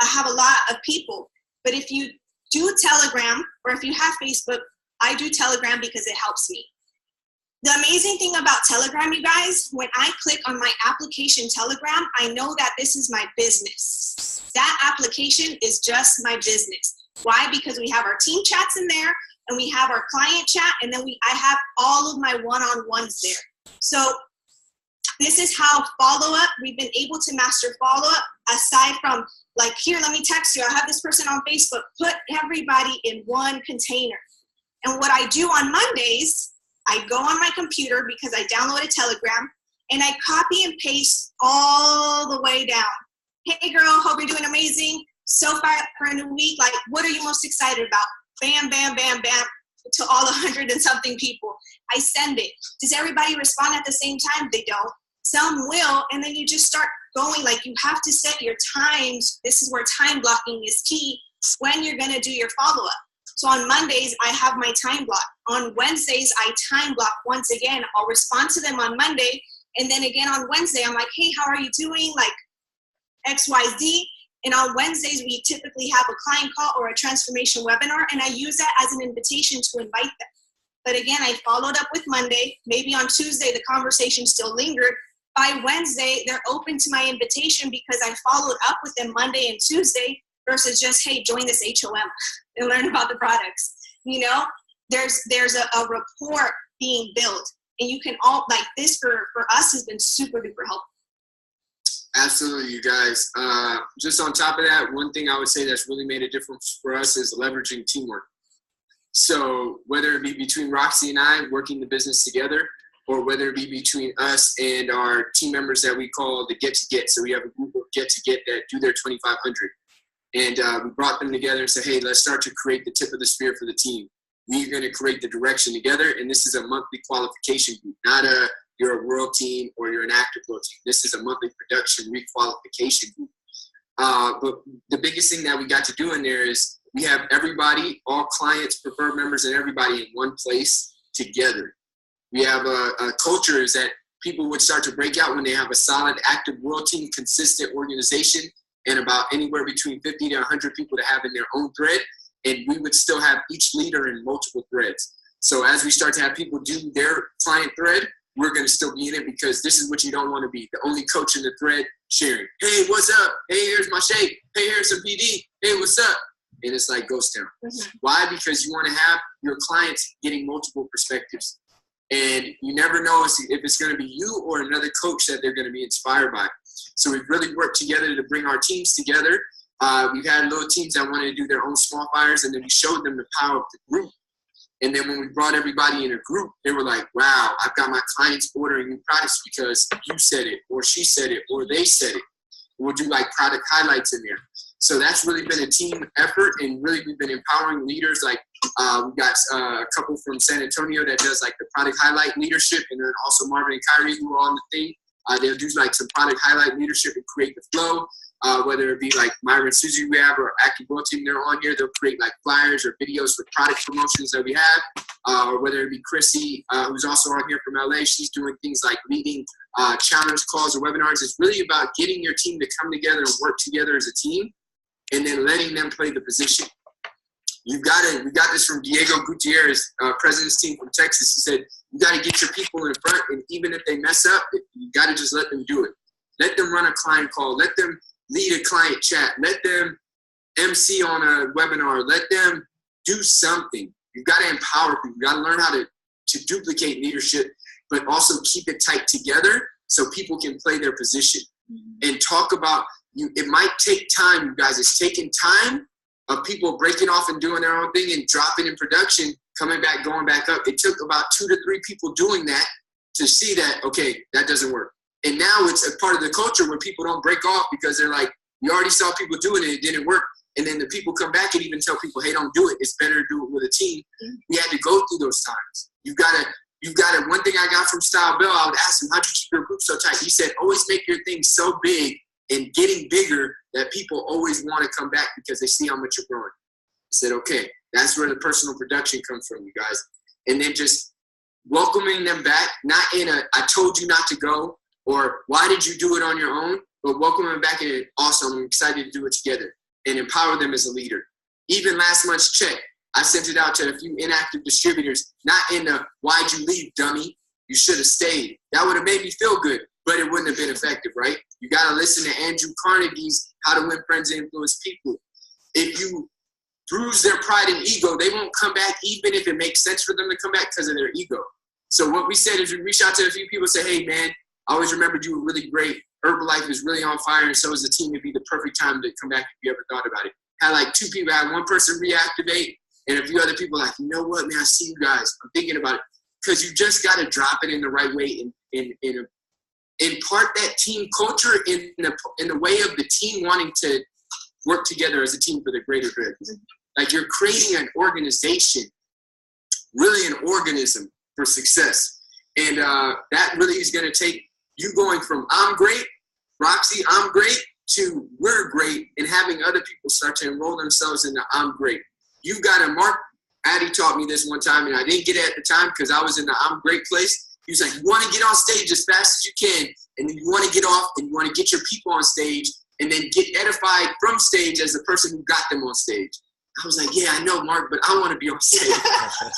I have a lot of people. But if you do Telegram, or if you have Facebook, I do Telegram because it helps me. The amazing thing about Telegram, you guys, when I click on my application Telegram, I know that this is my business. That application is just my business. Why? Because we have our team chats in there, and we have our client chat, and then I have all of my one-on-ones there. So this is how follow-up, we've been able to master follow-up, aside from here, let me text you, I have this person on Facebook, put everybody in one container. And what I do on Mondays, I go on my computer because I downloaded Telegram, and I copy and paste all the way down. Hey girl, hope you're doing amazing. So far for a new week, what are you most excited about? Bam, bam, bam, bam, to all 100 and something people. I send it. Does everybody respond at the same time? They don't. Some will, and then you just start going. You have to set your times. This is where time blocking is key when you're going to do your follow-up. So on Mondays, I have my time block. On Wednesdays, I time block once again. I'll respond to them on Monday, and then again on Wednesday, I'm like, hey, how are you doing? XYZ. And on Wednesdays, we typically have a client call or a transformation webinar, and I use that as an invitation to invite them. But again, I followed up with Monday. Maybe on Tuesday, the conversation still lingered. By Wednesday, they're open to my invitation because I followed up with them Monday and Tuesday versus just, hey, join this HOM and learn about the products. There's a rapport being built, and you can all, this for us has been super duper helpful. Absolutely, you guys. Just on top of that, one thing I would say that's really made a difference for us is leveraging teamwork. So whether it be between Roxy and I working the business together, or whether it be between us and our team members that we call the Get to Get. So we have a group of Get to Get that do their 2,500. And we brought them together and said, hey, let's start to create the tip of the spear for the team. We're going to create the direction together, and this is a monthly qualification group, not you're a world team or you're an active world team. This is a monthly production requalification group. But the biggest thing that we got to do in there is we have everybody, all clients, preferred members, and everybody in one place together. We have a culture is that people would start to break out when they have a solid, active world team, consistent organization, and about anywhere between 50 to 100 people to have in their own thread. And we would still have each leader in multiple threads. So as we start to have people do their client thread, we're going to still be in it, because this is what you don't want to be. The only coach in the thread sharing, hey, what's up? Hey, here's my shape. Hey, here's some PD. Hey, what's up? And it's like ghost town. Mm-hmm. Why? Because you want to have your clients getting multiple perspectives. And you never know if it's going to be you or another coach that they're going to be inspired by. So we've really worked together to bring our teams together. We've had little teams that wanted to do their own small fires, and then we showed them the power of the group. And then when we brought everybody in a group, they were like, wow, I've got my clients ordering new products because you said it, or she said it, or they said it. We'll do like product highlights in there. So that's really been a team effort, and really we've been empowering leaders. Like we've got a couple from San Antonio that does like the product highlight leadership, and then also Marvin and Kyrie who are on the thing. They'll do like some product highlight leadership and create the flow. Whether it be like Myra and Susie we have, or Active World Team, they're on here. They'll create like flyers or videos with product promotions that we have. Or whether it be Chrissy, who's also on here from LA, she's doing things like leading challenge calls or webinars. It's really about getting your team to come together and work together as a team, and then letting them play the position. We got this from Diego Gutierrez, president's team from Texas. He said, you got to get your people in front, and even if they mess up, you got to just let them do it. Let them run a client call. Let them lead a client chat. Let them MC on a webinar. Let them do something. You've got to empower people. You've got to learn how to duplicate leadership, but also keep it tight together so people can play their position. And talk about you. It might take time, you guys. It's taking time of people breaking off and doing their own thing and dropping in production, coming back, going back up. It took about 2 to 3 people doing that to see that, okay, that doesn't work. And now it's a part of the culture where people don't break off because they're like, you already saw people doing it, it didn't work. And then the people come back and even tell people, hey, don't do it. It's better to do it with a team. We had to go through those times. You've got to, one thing I got from Style Bill, I would ask him, how'd you keep your group so tight? He said, always make your thing so big and getting bigger that people always want to come back because they see how much you're growing. I said, okay, that's where the personal production comes from, you guys. And then just welcoming them back, not in a, I told you not to go, or why did you do it on your own, but welcome them back in, awesome, I'm excited to do it together, and empower them as a leader. Even last month's check, I sent it out to a few inactive distributors, not in the, why'd you leave, dummy? You should have stayed. That would have made me feel good, but it wouldn't have been effective, right? You got to listen to Andrew Carnegie's How to Win Friends and Influence People. If you bruise their pride and ego, they won't come back even if it makes sense for them to come back because of their ego. So what we said is we reach out to a few people and say, hey, man, I always remembered you were really great. Herbalife is really on fire, and so is the team. It'd be the perfect time to come back if you ever thought about it. Had like 2 people, had one person reactivate, and a few other people like, you know what, man, I see you guys. I'm thinking about it. Because you just got to drop it in the right way and impart that team culture in the way of the team wanting to work together as a team for the greater good. Like you're creating an organization, really an organism for success. And that really is going to take you going from I'm great, Roxy, I'm great, to we're great, and having other people start to enroll themselves in the I'm great. You've got to Mark Addy taught me this one time, and I didn't get it at the time because I was in the I'm great place. He was like, you want to get on stage as fast as you can, and then you want to get off, and you want to get your people on stage, and then get edified from stage as the person who got them on stage. I was like, yeah, I know, Mark, but I want to be on stage.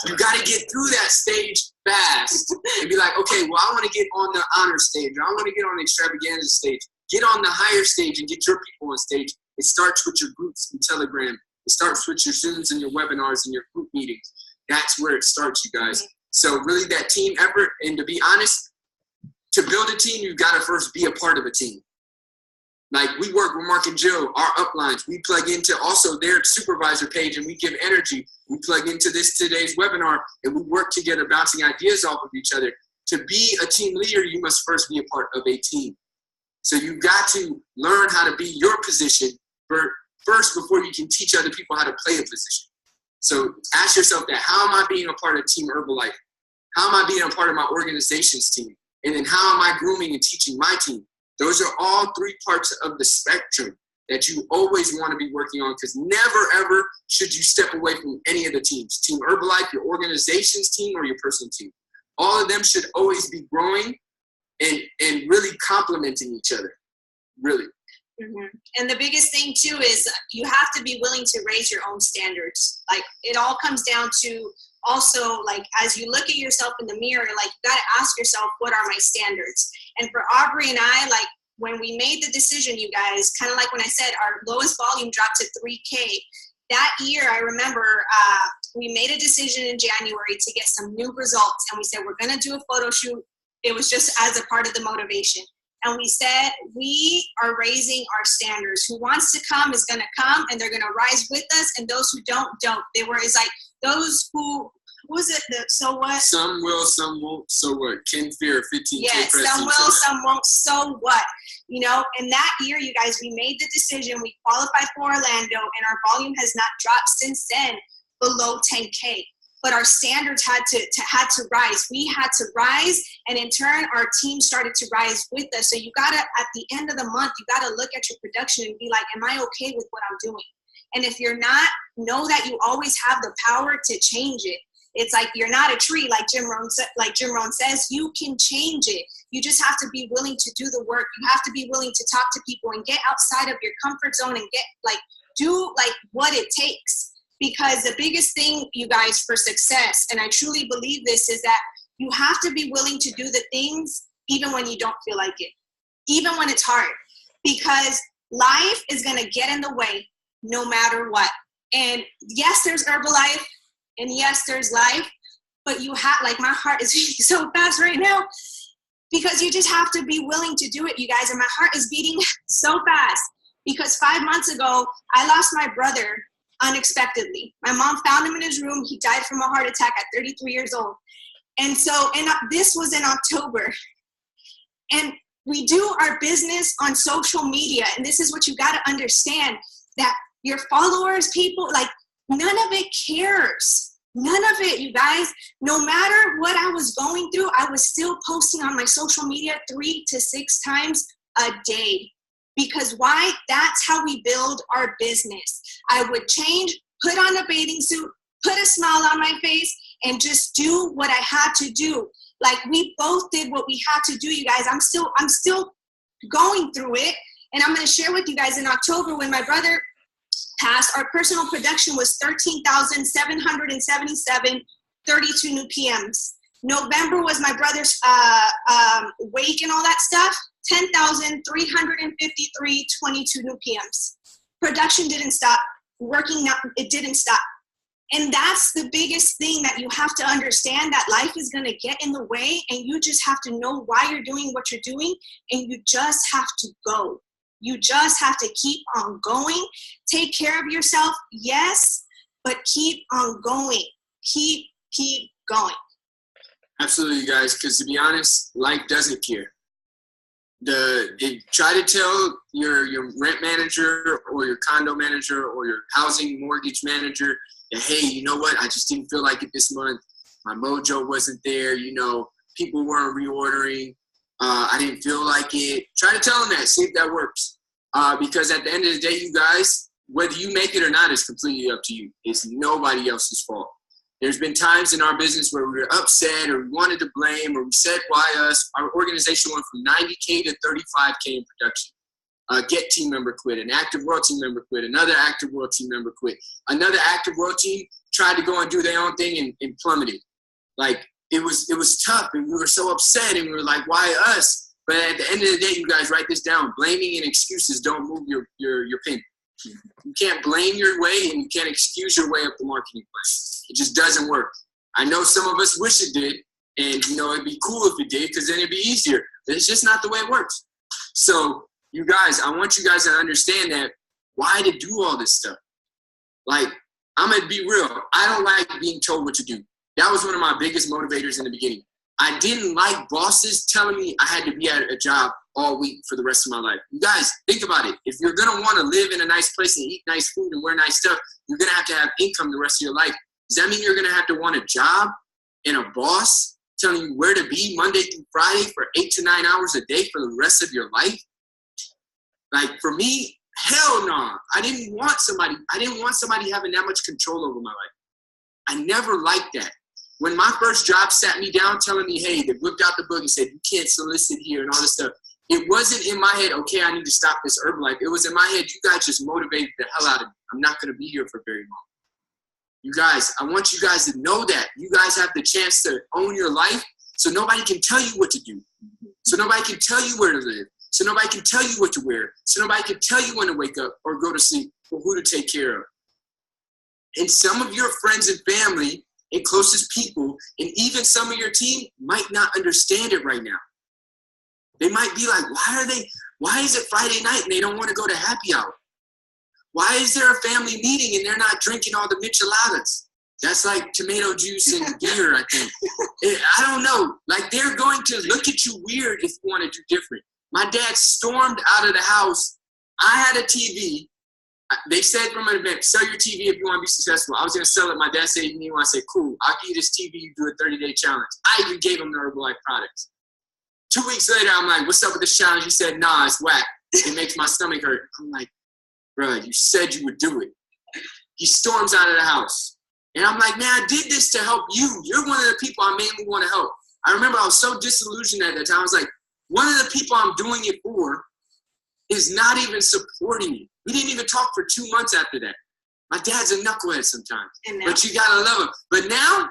You got to get through that stage fast and be like, okay, well, I want to get on the honor stage, or I want to get on the extravaganza stage. Get on the higher stage and get your people on stage. It starts with your groups in Telegram. It starts with your Zooms and your webinars and your group meetings. That's where it starts, you guys. So really that team effort, and to be honest, to build a team, you've got to first be a part of a team. Like we work with Mark and Joe, our uplines. We plug into also their supervisor page and we give energy. We plug into today's webinar and we work together, bouncing ideas off of each other. To be a team leader, you must first be a part of a team. So you've got to learn how to be your position first before you can teach other people how to play a position. So ask yourself that, how am I being a part of Team Herbalife? How am I being a part of my organization's team? And then how am I grooming and teaching my team? Those are all 3 parts of the spectrum that you always want to be working on, because never, ever should you step away from any of the teams. Team Herbalife, your organization's team, or your personal team. All of them should always be growing and really complementing each other, really. Mm-hmm. And the biggest thing too is you have to be willing to raise your own standards. Like it all comes down to also, like, as you look at yourself in the mirror, like you got to ask yourself, what are my standards? And for Aubrey and I, like when we made the decision, you guys, kind of like when I said our lowest volume dropped to 3K. That year, I remember we made a decision in January to get some new results. And we said, we're going to do a photo shoot. It was just as a part of the motivation. And we said, we are raising our standards. Who wants to come is going to come, and they're going to rise with us. And those who don't. It's like those who, what was it? So what? Some will, some won't. So what? Ken Fear, 15K. Yes, some will, some won't. So what? You know, and that year, you guys, we made the decision. We qualified for Orlando, and our volume has not dropped since then below 10K. But our standards had to rise. We had to rise, and in turn, our team started to rise with us. So you gotta, at the end of the month, you gotta look at your production and be like, am I okay with what I'm doing? And if you're not, know that you always have the power to change it. It's like you're not a tree, like Jim Rohn says. You can change it. You just have to be willing to do the work. You have to be willing to talk to people and get outside of your comfort zone and do what it takes. Because the biggest thing, you guys, for success, and I truly believe this, is that you have to be willing to do the things even when you don't feel like it, even when it's hard. Because life is going to get in the way no matter what. And yes, there's Herbalife, and yes, there's life, but you have, like, my heart is beating so fast right now because you just have to be willing to do it, you guys. And my heart is beating so fast because 5 months ago, I lost my brother unexpectedly. My mom found him in his room. He died from a heart attack at 33 years old. And so, this was in October. And we do our business on social media. And this is what you got to understand, that your followers, people, like, none of it cares. None of it, you guys. No matter what I was going through, I was still posting on my social media 3 to 6 times a day. Because why? That's how we build our business. I would change, put on a bathing suit, put a smile on my face, and just do what I had to do. Like, we both did what we had to do, you guys. I'm still going through it. And I'm going to share with you guys, in October, when my brother passed, our personal production was 13,777, 32 new PMs. November was my brother's wake and all that stuff. 10,353, 22 new PMs. Production didn't stop. It didn't stop. And that's the biggest thing that you have to understand, that life is going to get in the way, and you just have to know why you're doing what you're doing, and you just have to go. You just have to keep on going. Take care of yourself, yes, but keep on going. Keep going. Absolutely, guys, because to be honest, life doesn't care. Try to tell your rent manager or your condo manager or your housing mortgage manager that, hey, you know what, I just didn't feel like it this month. My mojo wasn't there. You know, people weren't reordering. I didn't feel like it. Try to tell them that. See if that works. Because at the end of the day, you guys, whether you make it or not is completely up to you. It's nobody else's fault. There's been times in our business where we were upset or we wanted to blame or we said, why us? Our organization went from 90K to 35K in production. Get team member quit. An active world team member quit. Another active world team member quit. Another active world team tried to go and do their own thing and plummeted. Like, it was tough, and we were so upset, and we were like, why us? But at the end of the day, you guys, write this down. Blaming and excuses don't move your pin. You can't blame your way, and you can't excuse your way up the marketing plan. It just doesn't work. I know some of us wish it did, and, you know, it'd be cool if it did because then it'd be easier. But it's just not the way it works. So, you guys, I want you guys to understand that why to do all this stuff. Like, I'm going to be real. I don't like being told what to do. That was one of my biggest motivators in the beginning. I didn't like bosses telling me I had to be at a job all week for the rest of my life. You guys, think about it. If you're going to want to live in a nice place and eat nice food and wear nice stuff, you're going to have income the rest of your life. Does that mean you're going to have to want a job and a boss telling you where to be Monday through Friday for 8 to 9 hours a day for the rest of your life? Like, for me, hell no. I didn't want somebody having that much control over my life. I never liked that. When my first job sat me down telling me, hey, they whipped out the book and said, you can't solicit here and all this stuff, it wasn't in my head, okay, I need to stop this Herbalife. It was in my head, you guys just motivated the hell out of me. I'm not going to be here for very long. You guys, I want you guys to know that. You guys have the chance to own your life, so nobody can tell you what to do. So nobody can tell you where to live. So nobody can tell you what to wear. So nobody can tell you when to wake up or go to sleep or who to take care of. And some of your friends and family and closest people and even some of your team might not understand it right now. They might be like, why is it Friday night and they don't want to go to happy hour? Why is there a family meeting and they're not drinking all the micheladas? That's like tomato juice and beer, I think. I don't know. Like, they're going to look at you weird if you want to do different. My dad stormed out of the house. I had a TV. They said from an event, sell your TV if you want to be successful. I was going to sell it. My dad said, you want? I said, cool. I'll give you this TV. You do a 30-day challenge. I even gave him the Herbalife products. 2 weeks later, I'm like, what's up with this challenge? He said, nah, it's whack. It makes my stomach hurt. I'm like, bro, you said you would do it. He storms out of the house. And I'm like, man, I did this to help you. You're one of the people I mainly want to help. I remember I was so disillusioned at that time. I was like, one of the people I'm doing it for is not even supporting me. We didn't even talk for 2 months after that. My dad's a knucklehead sometimes, but you got to love him. But now,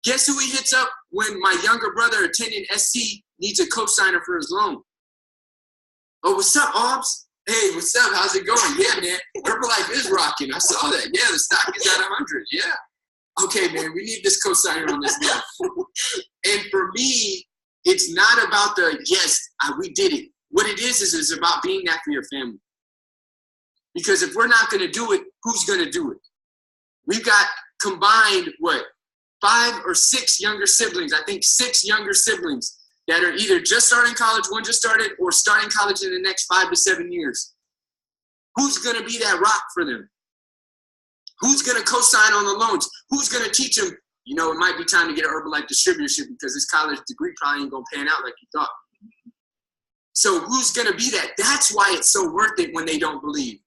guess who he hits up when my younger brother attending SC needs a co-signer for his loan? Oh, what's up, Aubs? Hey, what's up? How's it going? Yeah, man. Herbalife is rocking. I saw that. Yeah, the stock is at 100. Yeah. Okay, man, we need this co-signer on this now. And for me, it's not about we did it. What it is about being that for your family. Because if we're not going to do it, who's going to do it? We've got combined, 5 or 6 younger siblings. I think 6 younger siblings that are either just starting college, one just started, or starting college in the next 5 to 7 years. Who's going to be that rock for them? Who's going to co-sign on the loans? Who's going to teach them, it might be time to get an Herbalife distributorship because this college degree probably ain't going to pan out like you thought. So who's going to be that? That's why it's so worth it when they don't believe.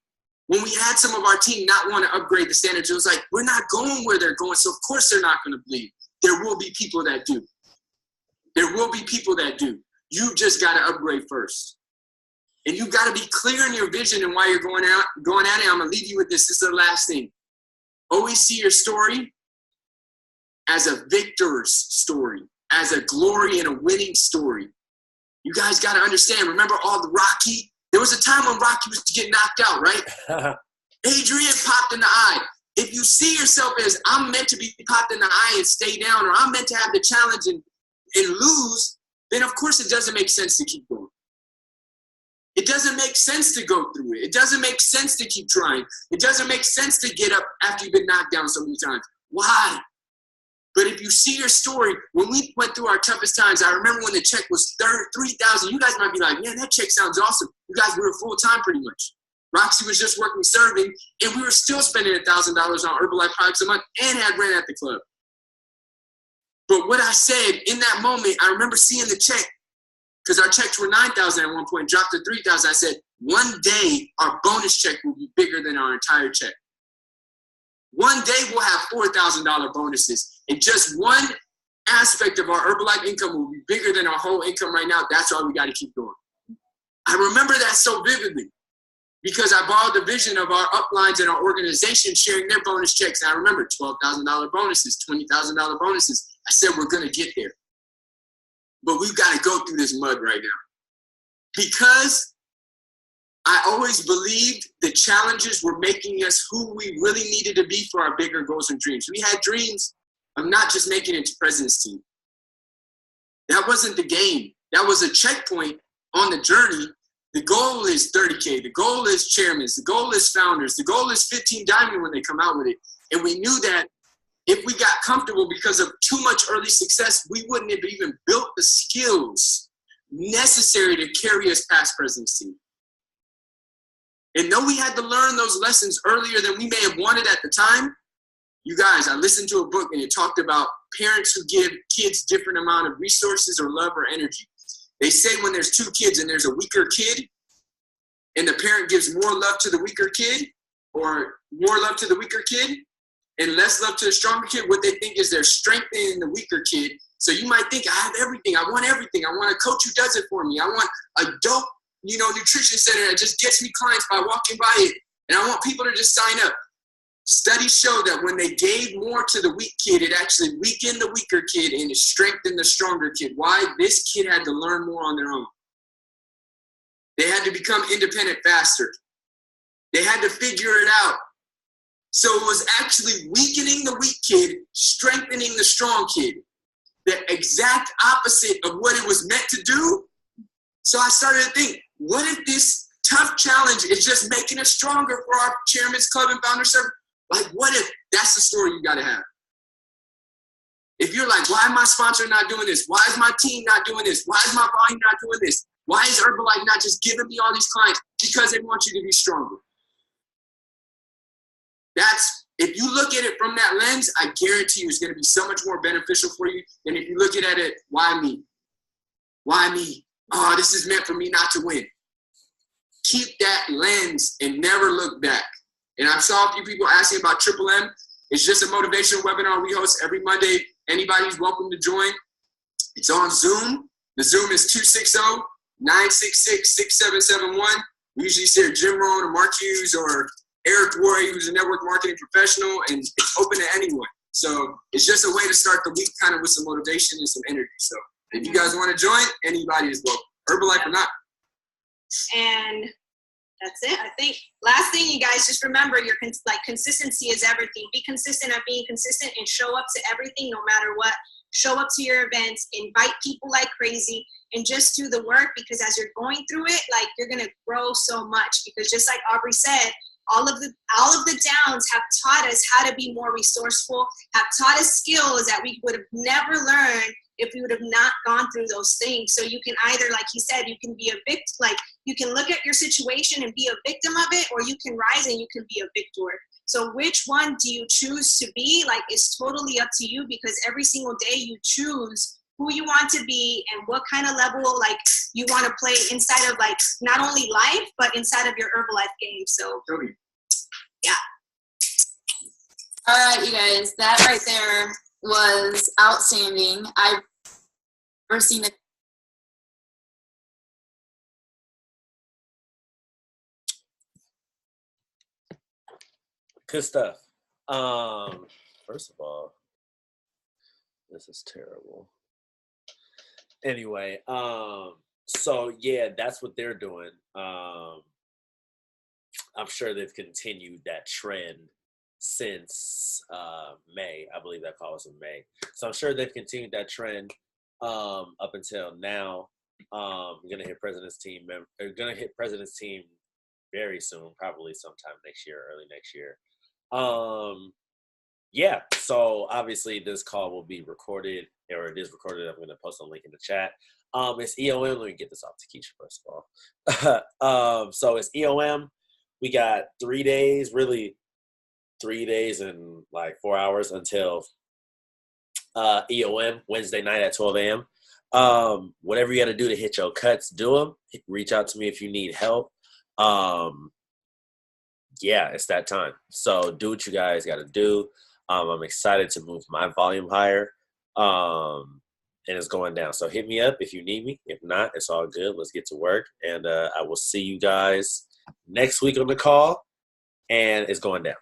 When we had some of our team not want to upgrade the standards, it was like, we're not going where they're going, so of course they're not going to believe. There will be people that do. There will be people that do. You just got to upgrade first. And you got to be clear in your vision and why you're going at it. I'm going to leave you with this. This is the last thing. Always see your story as a victor's story, as a glory and a winning story. You guys got to understand. Remember all the Rocky? There was a time when Rocky was getting knocked out, right? Adrian popped in the eye. If you see yourself as I'm meant to be popped in the eye and stay down, or I'm meant to have the challenge and lose, then of course it doesn't make sense to keep going. It doesn't make sense to go through it. It doesn't make sense to keep trying. It doesn't make sense to get up after you've been knocked down so many times. Why? But if you see your story, when we went through our toughest times, I remember when the check was $3,000. You guys might be like, man, that check sounds awesome. You guys were full-time pretty much. Roxy was just working serving, and we were still spending $1,000 on Herbalife products a month and had rent at the club. But what I said in that moment, I remember seeing the check, because our checks were $9,000 at one point, dropped to $3,000. I said, one day our bonus check will be bigger than our entire check. One day we'll have $4,000 bonuses. And just one aspect of our Herbalife income will be bigger than our whole income right now. That's why we got to keep going. I remember that so vividly because I borrowed the vision of our uplines and our organization sharing their bonus checks. And I remember $12,000 bonuses, $20,000 bonuses. I said, we're going to get there. But we've got to go through this mud right now. Because I always believed the challenges were making us who we really needed to be for our bigger goals and dreams. We had dreams of not just making it to President's team. That wasn't the game. That was a checkpoint on the journey. The goal is 30K. The goal is chairmans. The goal is founders. The goal is 15 Diamond when they come out with it. And we knew that if we got comfortable because of too much early success, we wouldn't have even built the skills necessary to carry us past President's team. And though we had to learn those lessons earlier than we may have wanted at the time, you guys, I listened to a book and it talked about parents who give kids different amount of resources or love or energy. They say when there's 2 kids and there's a weaker kid and the parent gives more love to the weaker kid or more love to the weaker kid and less love to the stronger kid, what they think is they're strengthening the weaker kid. So you might think, I have everything. I want everything. I want a coach who does it for me. I want a dope, nutrition center that just gets me clients by walking by it. And I want people to just sign up. Studies show that when they gave more to the weak kid, it actually weakened the weaker kid and it strengthened the stronger kid. Why? This kid had to learn more on their own. They had to become independent faster. They had to figure it out. So it was actually weakening the weak kid, strengthening the strong kid. The exact opposite of what it was meant to do, So I started to think, what if this tough challenge is just making us stronger for our Chairman's Club and Founder Circle? Like, what if that's the story you got to have? If you're like, why is my sponsor not doing this? Why is my team not doing this? Why is my volume not doing this? Why is Herbalife not just giving me all these clients? Because they want you to be stronger. If you look at it from that lens, I guarantee you it's going to be so much more beneficial for you than if you look at it, why me? Why me? Oh, this is meant for me not to win. Keep that lens and never look back. And I saw a few people asking about Triple M. It's just a motivational webinar we host every Monday. Anybody's welcome to join. It's on Zoom. The Zoom is 260-966-6771. We usually see Jim Rohn or Mark Hughes or Eric Worre, who's a network marketing professional, and it's open to anyone. So it's just a way to start the week kind of with some motivation and some energy. So if you guys want to join, anybody is welcome, Herbalife or not. And that's it. I think last thing, you guys, just remember consistency is everything. Be consistent at being consistent and show up to everything no matter what. Show up to your events, invite people like crazy, and just do the work, because as you're going through it, like, you're going to grow so much, because just like Aubrey said, all of the downs have taught us how to be more resourceful, have taught us skills that we would have never learned if we would have not gone through those things. So you can either, like he said, you can be a victim, like, you can look at your situation and be a victim of it, or you can rise and you can be a victor. So which one do you choose to be? Like, it's totally up to you, because every single day you choose who you want to be and what kind of level, like, you want to play inside of, like, not only life, but inside of your Herbalife game. So, yeah. All right, you guys, that right there was outstanding. I've never seen it. Good stuff. First of all, this is terrible. Anyway, so yeah, that's what they're doing. I'm sure they've continued that trend since May. I believe that call was in May. So I'm sure they've continued that trend up until now. Gonna hit President's team. Gonna hit President's team very soon, probably sometime next year, early next year. Yeah, so obviously this call will be recorded, or it is recorded. I'm going to post a link in the chat. It's EOM. Let me get this off to Keisha first of all. So it's EOM. We got 3 days, really 3 days and like 4 hours until EOM, Wednesday night at 12 a.m. Whatever you got to do to hit your cuts, do them. Reach out to me if you need help. Yeah, it's that time. So do what you guys got to do. I'm excited to move my volume higher, and it's going down. So hit me up if you need me. If not, it's all good. Let's get to work, and I will see you guys next week on the call, and it's going down.